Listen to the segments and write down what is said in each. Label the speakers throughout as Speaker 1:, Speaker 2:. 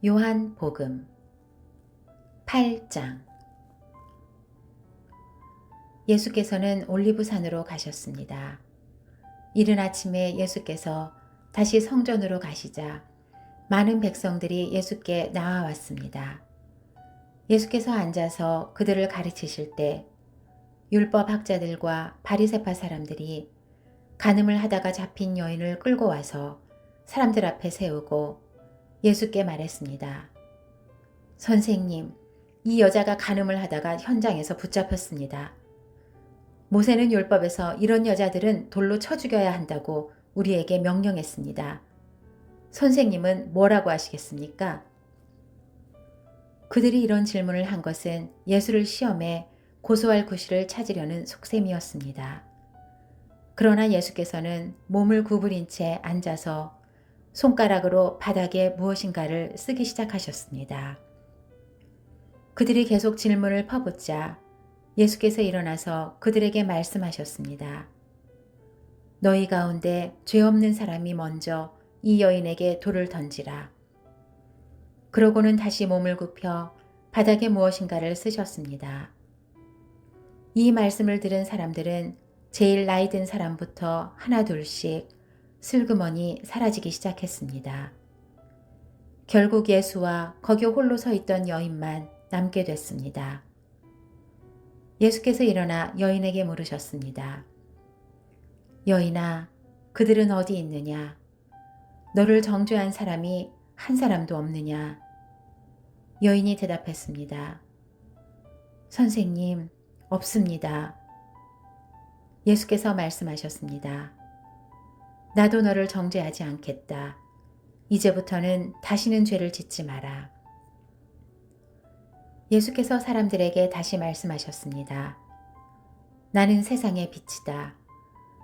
Speaker 1: 요한복음 8장. 예수께서는 올리브산으로 가셨습니다. 이른 아침에 예수께서 다시 성전으로 가시자 많은 백성들이 예수께 나와왔습니다. 예수께서 앉아서 그들을 가르치실 때 율법 학자들과 바리새파 사람들이 간음을 하다가 잡힌 여인을 끌고 와서 사람들 앞에 세우고 예수께 말했습니다. 선생님, 이 여자가 간음을 하다가 현장에서 붙잡혔습니다. 모세는 율법에서 이런 여자들은 돌로 쳐 죽여야 한다고 우리에게 명령했습니다. 선생님은 뭐라고 하시겠습니까? 그들이 이런 질문을 한 것은 예수를 시험해 고소할 구실을 찾으려는 속셈이었습니다. 그러나 예수께서는 몸을 구부린 채 앉아서 손가락으로 바닥에 무엇인가를 쓰기 시작하셨습니다. 그들이 계속 질문을 퍼붓자 예수께서 일어나서 그들에게 말씀하셨습니다. 너희 가운데 죄 없는 사람이 먼저 이 여인에게 돌을 던지라. 그러고는 다시 몸을 굽혀 바닥에 무엇인가를 쓰셨습니다. 이 말씀을 들은 사람들은 제일 나이 든 사람부터 하나 둘씩 슬그머니 사라지기 시작했습니다. 결국 예수와 거기 홀로 서 있던 여인만 남게 됐습니다. 예수께서 일어나 여인에게 물으셨습니다. 여인아, 그들은 어디 있느냐? 너를 정죄한 사람이 한 사람도 없느냐? 여인이 대답했습니다. 선생님, 없습니다. 예수께서 말씀하셨습니다. 나도 너를 정죄하지 않겠다. 이제부터는 다시는 죄를 짓지 마라. 예수께서 사람들에게 다시 말씀하셨습니다. 나는 세상의 빛이다.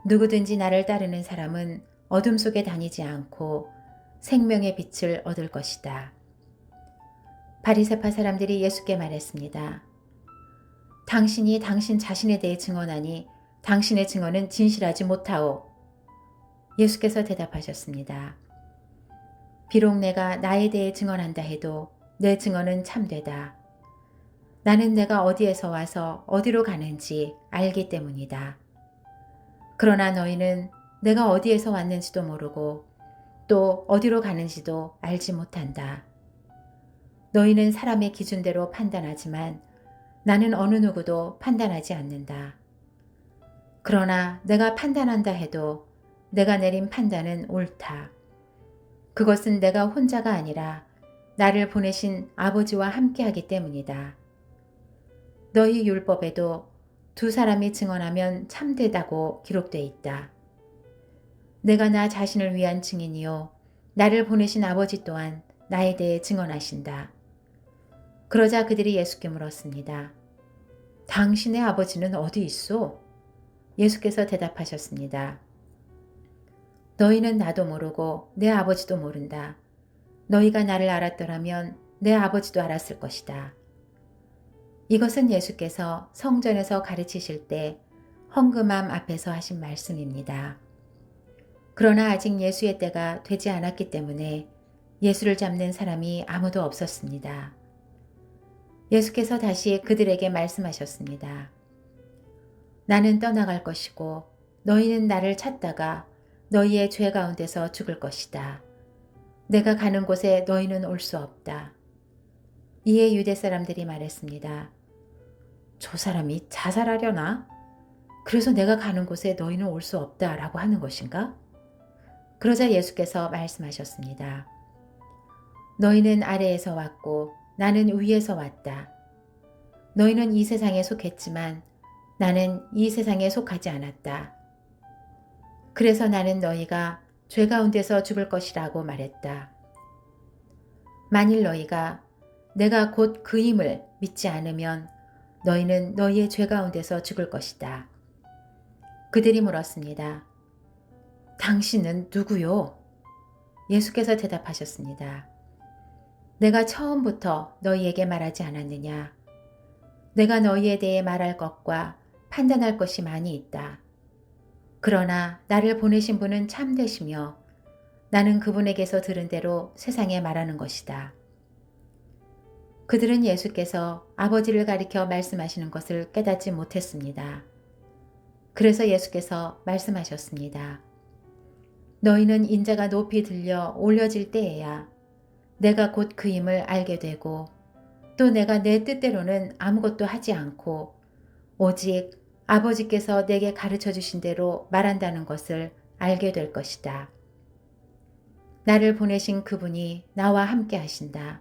Speaker 1: 누구든지 나를 따르는 사람은 어둠 속에 다니지 않고 생명의 빛을 얻을 것이다. 바리새파 사람들이 예수께 말했습니다. 당신이 당신 자신에 대해 증언하니 당신의 증언은 진실하지 못하오. 예수께서 대답하셨습니다. 비록 내가 나에 대해 증언한다 해도 내 증언은 참되다. 나는 내가 어디에서 와서 어디로 가는지 알기 때문이다. 그러나 너희는 내가 어디에서 왔는지도 모르고 또 어디로 가는지도 알지 못한다. 너희는 사람의 기준대로 판단하지만 나는 어느 누구도 판단하지 않는다. 그러나 내가 판단한다 해도 내가 내린 판단은 옳다. 그것은 내가 혼자가 아니라 나를 보내신 아버지와 함께하기 때문이다. 너희 율법에도 두 사람이 증언하면 참되다고 기록되어 있다. 내가 나 자신을 위한 증인이요 나를 보내신 아버지 또한 나에 대해 증언하신다. 그러자 그들이 예수께 물었습니다. 당신의 아버지는 어디 있소? 예수께서 대답하셨습니다. 너희는 나도 모르고 내 아버지도 모른다. 너희가 나를 알았더라면 내 아버지도 알았을 것이다. 이것은 예수께서 성전에서 가르치실 때 헌금함 앞에서 하신 말씀입니다. 그러나 아직 예수의 때가 되지 않았기 때문에 예수를 잡는 사람이 아무도 없었습니다. 예수께서 다시 그들에게 말씀하셨습니다. 나는 떠나갈 것이고 너희는 나를 찾다가 너희의 죄 가운데서 죽을 것이다. 내가 가는 곳에 너희는 올 수 없다. 이에 유대 사람들이 말했습니다. 저 사람이 자살하려나? 그래서 내가 가는 곳에 너희는 올 수 없다라고 하는 것인가? 그러자 예수께서 말씀하셨습니다. 너희는 아래에서 왔고 나는 위에서 왔다. 너희는 이 세상에 속했지만 나는 이 세상에 속하지 않았다. 그래서 나는 너희가 죄 가운데서 죽을 것이라고 말했다. 만일 너희가 내가 곧 그임을 믿지 않으면 너희는 너희의 죄 가운데서 죽을 것이다. 그들이 물었습니다. 당신은 누구요? 예수께서 대답하셨습니다. 내가 처음부터 너희에게 말하지 않았느냐? 내가 너희에 대해 말할 것과 판단할 것이 많이 있다. 그러나 나를 보내신 분은 참되시며 나는 그분에게서 들은 대로 세상에 말하는 것이다. 그들은 예수께서 아버지를 가리켜 말씀하시는 것을 깨닫지 못했습니다. 그래서 예수께서 말씀하셨습니다. 너희는 인자가 높이 들려 올려질 때에야 내가 곧 그임을 알게 되고 또 내가 내 뜻대로는 아무것도 하지 않고 오직 아버지께서 내게 가르쳐 주신 대로 말한다는 것을 알게 될 것이다. 나를 보내신 그분이 나와 함께 하신다.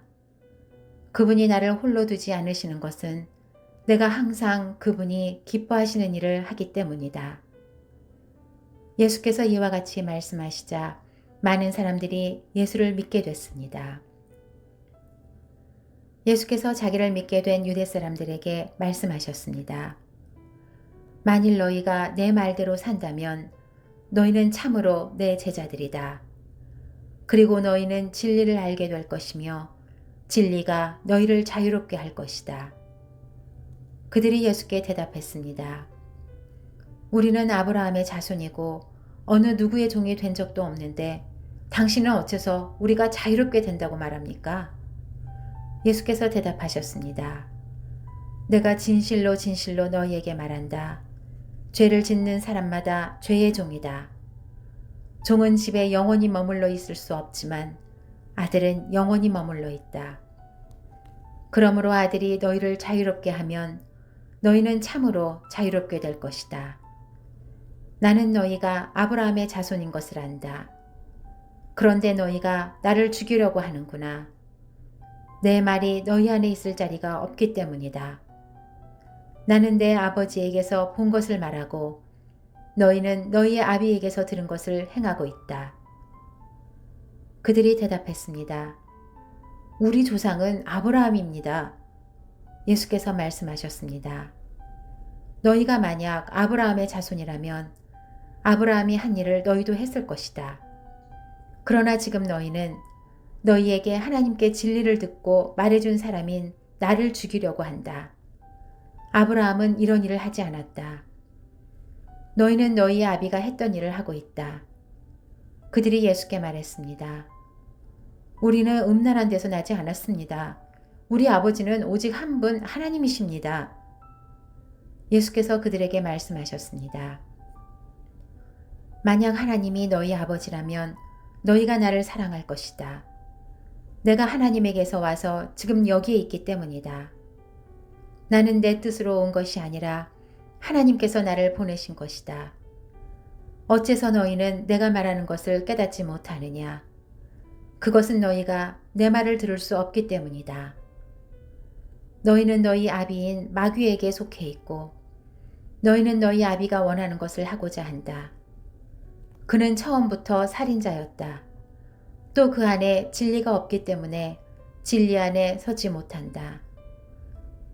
Speaker 1: 그분이 나를 홀로 두지 않으시는 것은 내가 항상 그분이 기뻐하시는 일을 하기 때문이다. 예수께서 이와 같이 말씀하시자 많은 사람들이 예수를 믿게 됐습니다. 예수께서 자기를 믿게 된 유대 사람들에게 말씀하셨습니다. 만일 너희가 내 말대로 산다면 너희는 참으로 내 제자들이다. 그리고 너희는 진리를 알게 될 것이며 진리가 너희를 자유롭게 할 것이다. 그들이 예수께 대답했습니다. 우리는 아브라함의 자손이고 어느 누구의 종이 된 적도 없는데 당신은 어째서 우리가 자유롭게 된다고 말합니까? 예수께서 대답하셨습니다. 내가 진실로 진실로 너희에게 말한다. 죄를 짓는 사람마다 죄의 종이다. 종은 집에 영원히 머물러 있을 수 없지만 아들은 영원히 머물러 있다. 그러므로 아들이 너희를 자유롭게 하면 너희는 참으로 자유롭게 될 것이다. 나는 너희가 아브라함의 자손인 것을 안다. 그런데 너희가 나를 죽이려고 하는구나. 내 말이 너희 안에 있을 자리가 없기 때문이다. 나는 내 아버지에게서 본 것을 말하고 너희는 너희의 아비에게서 들은 것을 행하고 있다. 그들이 대답했습니다. 우리 조상은 아브라함입니다. 예수께서 말씀하셨습니다. 너희가 만약 아브라함의 자손이라면 아브라함이 한 일을 너희도 했을 것이다. 그러나 지금 너희는 너희에게 하나님께 진리를 듣고 말해준 사람인 나를 죽이려고 한다. 아브라함은 이런 일을 하지 않았다. 너희는 너희의 아비가 했던 일을 하고 있다. 그들이 예수께 말했습니다. 우리는 음란한 데서 나지 않았습니다. 우리 아버지는 오직 한 분 하나님이십니다. 예수께서 그들에게 말씀하셨습니다. 만약 하나님이 너희 아버지라면 너희가 나를 사랑할 것이다. 내가 하나님에게서 와서 지금 여기에 있기 때문이다. 나는 내 뜻으로 온 것이 아니라 하나님께서 나를 보내신 것이다. 어째서 너희는 내가 말하는 것을 깨닫지 못하느냐? 그것은 너희가 내 말을 들을 수 없기 때문이다. 너희는 너희 아비인 마귀에게 속해 있고 너희는 너희 아비가 원하는 것을 하고자 한다. 그는 처음부터 살인자였다. 또 그 안에 진리가 없기 때문에 진리 안에 서지 못한다.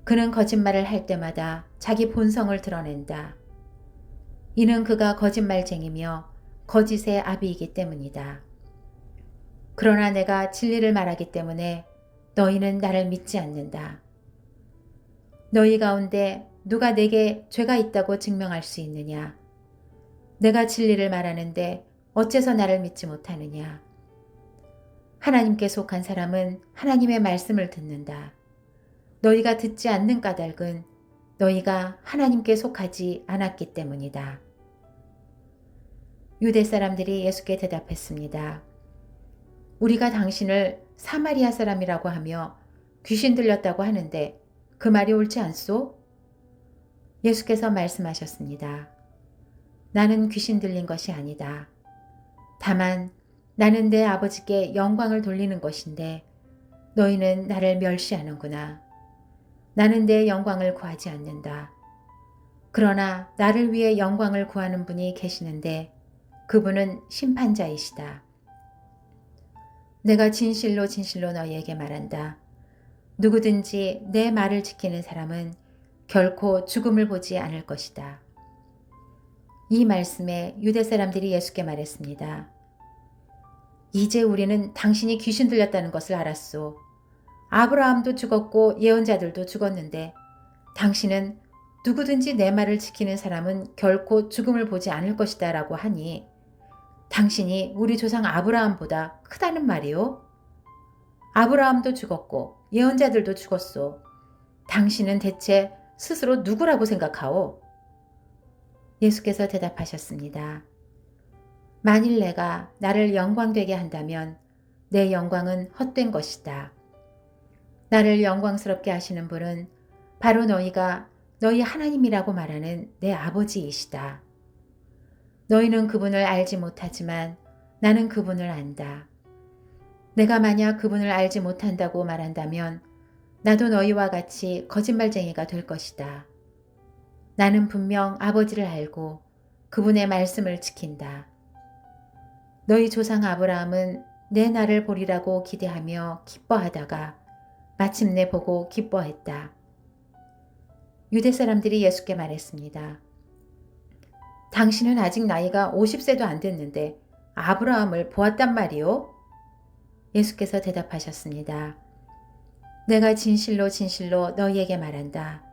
Speaker 1: 그는 거짓말을 할 때마다 자기 본성을 드러낸다. 이는 그가 거짓말쟁이며 거짓의 아비이기 때문이다. 그러나 내가 진리를 말하기 때문에 너희는 나를 믿지 않는다. 너희 가운데 누가 내게 죄가 있다고 증명할 수 있느냐? 내가 진리를 말하는데 어째서 나를 믿지 못하느냐? 하나님께 속한 사람은 하나님의 말씀을 듣는다. 너희가 듣지 않는 까닭은 너희가 하나님께 속하지 않았기 때문이다. 유대 사람들이 예수께 대답했습니다. 우리가 당신을 사마리아 사람이라고 하며 귀신 들렸다고 하는데 그 말이 옳지 않소? 예수께서 말씀하셨습니다. 나는 귀신 들린 것이 아니다. 다만 나는 내 아버지께 영광을 돌리는 것인데 너희는 나를 멸시하는구나. 나는 내 영광을 구하지 않는다. 그러나 나를 위해 영광을 구하는 분이 계시는데 그분은 심판자이시다. 내가 진실로 진실로 너희에게 말한다. 누구든지 내 말을 지키는 사람은 결코 죽음을 보지 않을 것이다. 이 말씀에 유대 사람들이 예수께 말했습니다. 이제 우리는 당신이 귀신 들렸다는 것을 알았소. 아브라함도 죽었고 예언자들도 죽었는데 당신은 누구든지 내 말을 지키는 사람은 결코 죽음을 보지 않을 것이다 라고 하니 당신이 우리 조상 아브라함보다 크다는 말이요? 아브라함도 죽었고 예언자들도 죽었소. 당신은 대체 스스로 누구라고 생각하오? 예수께서 대답하셨습니다. 만일 내가 나를 영광되게 한다면 내 영광은 헛된 것이다. 나를 영광스럽게 하시는 분은 바로 너희가 너희 하나님이라고 말하는 내 아버지이시다. 너희는 그분을 알지 못하지만 나는 그분을 안다. 내가 만약 그분을 알지 못한다고 말한다면 나도 너희와 같이 거짓말쟁이가 될 것이다. 나는 분명 아버지를 알고 그분의 말씀을 지킨다. 너희 조상 아브라함은 내 날을 보리라고 기대하며 기뻐하다가 마침내 보고 기뻐했다. 유대 사람들이 예수께 말했습니다. 당신은 아직 나이가 50세도 안 됐는데 아브라함을 보았단 말이오? 예수께서 대답하셨습니다. 내가 진실로 진실로 너희에게 말한다.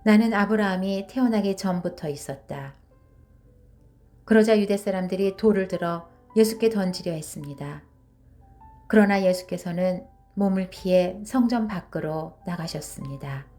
Speaker 1: 나는 아브라함이 태어나기 전부터 있었다. 그러자 유대 사람들이 돌을 들어 예수께 던지려 했습니다. 그러나 예수께서는 몸을 피해 성전 밖으로 나가셨습니다.